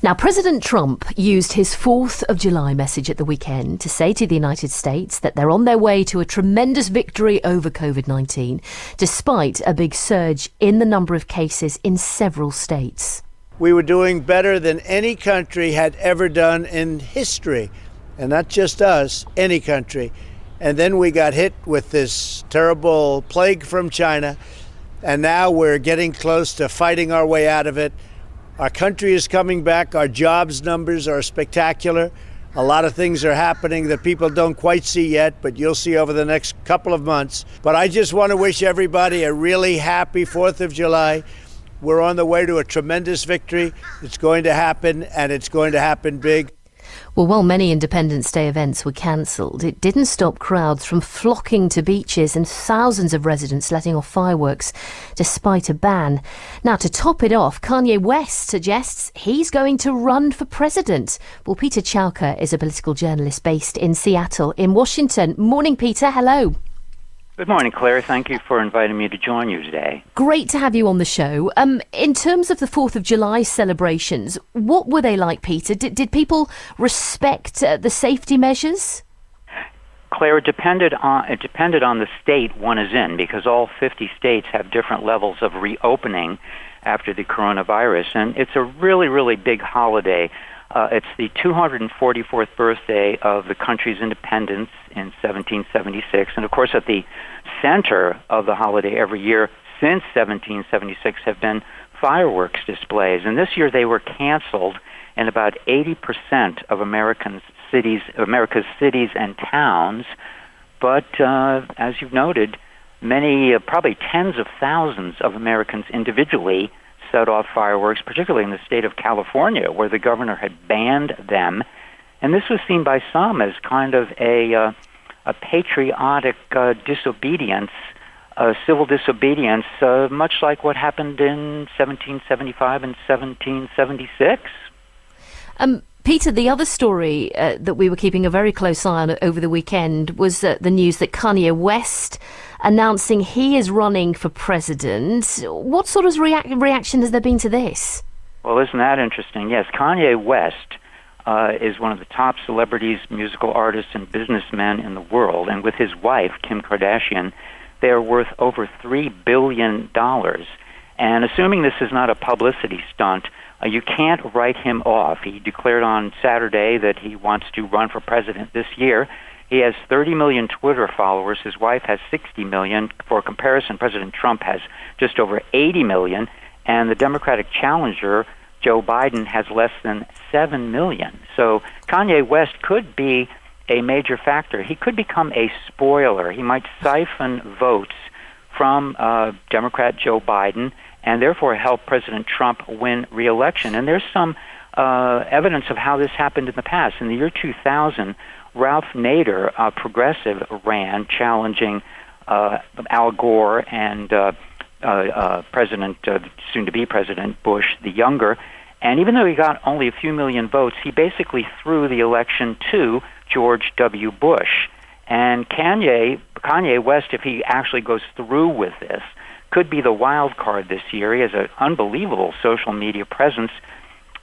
Now, President Trump used his 4th of July message at the weekend to say to the United States that they're on their way to a tremendous victory over COVID-19, despite a big surge in the number of cases in several states. We were doing better than any country had ever done in history, and not just us, any country. And then we got hit with this terrible plague from China, and now we're getting close to fighting our way out of it. Our country is coming back. Our jobs numbers are spectacular. A lot of things are happening that people don't quite see yet, but you'll see over the next couple of months. But I just want to wish everybody a really happy 4th of July. We're on the way to a tremendous victory. It's going to happen, and it's going to happen big. Well, while many Independence Day events were cancelled, it didn't stop crowds from flocking to beaches and thousands of residents letting off fireworks despite a ban. Now, to top it off, Kanye West suggests he's going to run for president. Well, Peter Chowka is a political journalist based in Seattle in Washington. Morning, Peter. Hello. Good morning, Claire. Thank you for inviting me to join you today. Great to have you on the show. In terms of the 4th of July celebrations, what were they like, Peter? Did people respect the safety measures? Claire, it depended on the state one is in, because all 50 states have different levels of reopening after the coronavirus, and it's a really, really big holiday. It's the 244th birthday of the country's independence in 1776. And, of course, at the center of the holiday every year since 1776 have been fireworks displays. And this year they were canceled in about 80% of America's cities and towns. But, as you've noted, many, probably tens of thousands of Americans individually set off fireworks, particularly in the state of California, where the governor had banned them. And this was seen by some as kind of a patriotic disobedience, civil disobedience, much like what happened in 1775 and 1776. Peter, the other story that we were keeping a very close eye on over the weekend was the news that Kanye West announcing he is running for president. What sort of reaction has there been to this? Well, isn't that interesting? Yes, Kanye West is one of the top celebrities, musical artists, and businessmen in the world. And with his wife, Kim Kardashian, they are worth over $3 billion. And assuming this is not a publicity stunt, you can't write him off. He declared on Saturday that he wants to run for president this year. He has 30 million Twitter followers. His wife has 60 million. For comparison, President Trump has just over 80 million. And the Democratic challenger, Joe Biden, has less than 7 million. So Kanye West could be a major factor. He could become a spoiler. He might siphon votes from Democrat Joe Biden and therefore help President Trump win re-election. And there's some evidence of how this happened in the past. In the year 2000, Ralph Nader, a progressive, ran challenging Al Gore and soon-to-be President Bush the Younger. And even though he got only a few million votes, he basically threw the election to George W. Bush. And Kanye West, if he actually goes through with this, could be the wild card this year. He has an unbelievable social media presence.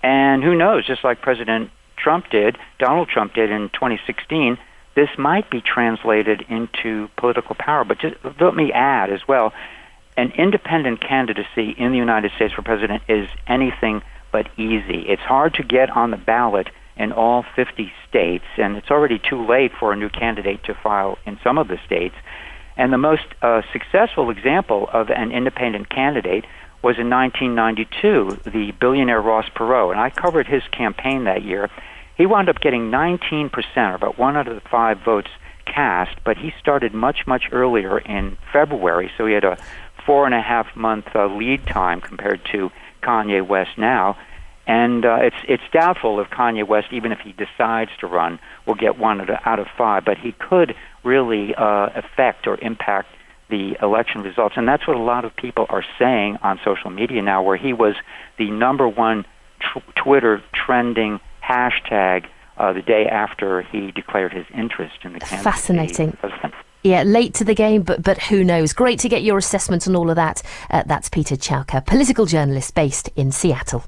And who knows, just like Donald Trump did in 2016, this might be translated into political power. But just let me add as well, an independent candidacy in the United States for president is anything but easy. It's hard to get on the ballot in all 50 states, and it's already too late for a new candidate to file in some of the states. And the most successful example of an independent candidate was in 1992, the billionaire Ross Perot, and I covered his campaign that year. He wound up getting 19%, or about 1 out of the 5 votes cast, but he started much, much earlier in February, so he had a 4.5-month lead time compared to Kanye West now. And it's doubtful if Kanye West, even if he decides to run, will get 1 out of 5, but he could really affect or impact the election results. And that's what a lot of people are saying on social media now, where he was the number one Twitter trending hashtag the day after he declared his interest in the candidacy. Fascinating. Yeah, late to the game, but who knows? Great to get your assessment on all of that. That's Peter Chowka, political journalist based in Seattle.